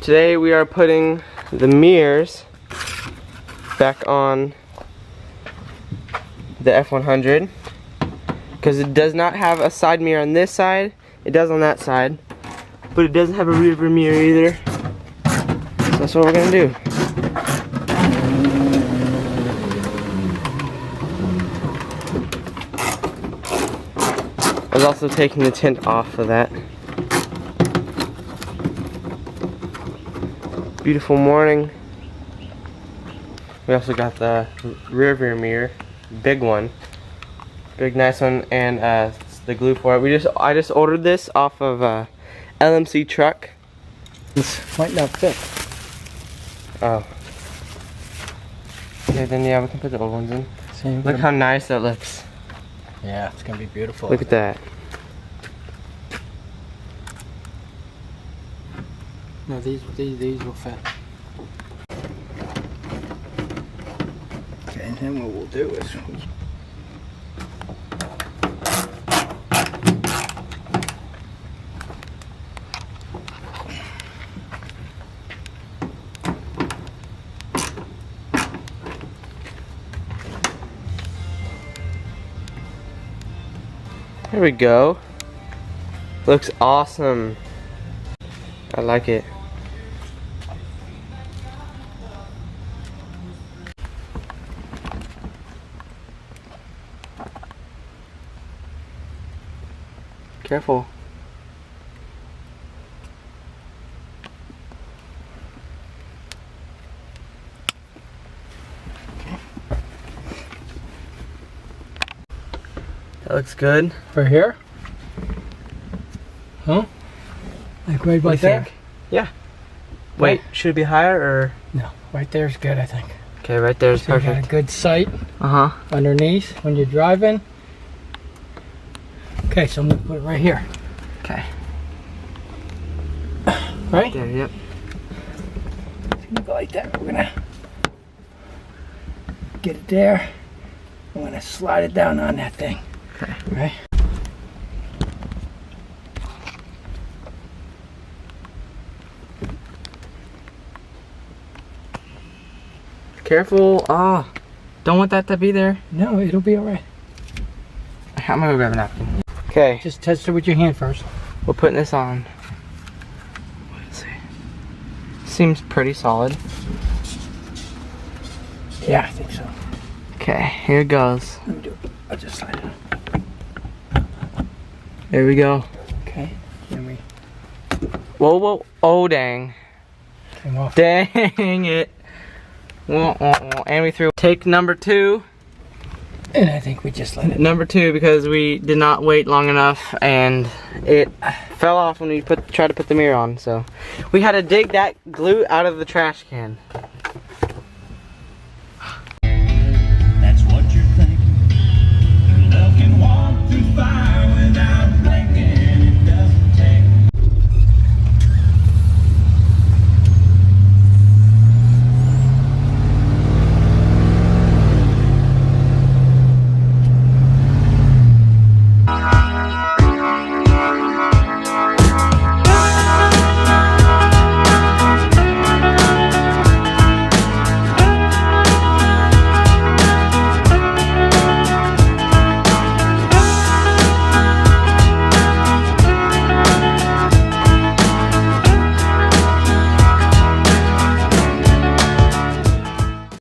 Today we are putting the mirrors back on the F-100 because it does not have a side mirror on this side. It does on that side, but it doesn't have a rear view mirror either. So that's what we're gonna do. I was also taking the tint off of that. Beautiful morning. We also got the rear view mirror, big one, big nice one, and the glue for it. I just ordered this off of LMC truck. This might not fit. Oh. Okay, then yeah, we can put the old ones in. Same. Look how nice that looks. Yeah, it's gonna be beautiful. Look at that. No, these will fit. Okay, and then what we'll do is There we go. Looks awesome. I like it. Careful. That looks good. right here. Huh? Like right What do you there? think? Yeah. Wait, should it be higher or? No, right there's good, I think. Okay, right there is So you got a perfect. good sight Uh-huh. underneath when you're driving. Okay, so I'm gonna put it right here. Okay. Right? There, yep. It's gonna go like that. We're gonna get it there. I'm gonna slide it down on that thing. Okay. Right? Careful. Ah, don't want that to be there. No, it'll be alright. I'm gonna go grab a napkin. Okay, Just test it with your hand first. we're putting this on. Let's see. Seems pretty solid. Yeah, I think so. Okay, here it goes. Let me do it. I'll just slide it on. There we go. Okay. Then we Whoa, whoa. Oh, dang. came off. Dang it. Whoa, whoa, whoa. And we threw take number 2. And I think we just let it. Number 2 because we did not wait long enough and it fell off when we tried to put the mirror on. So we had to dig that glue out of the trash can.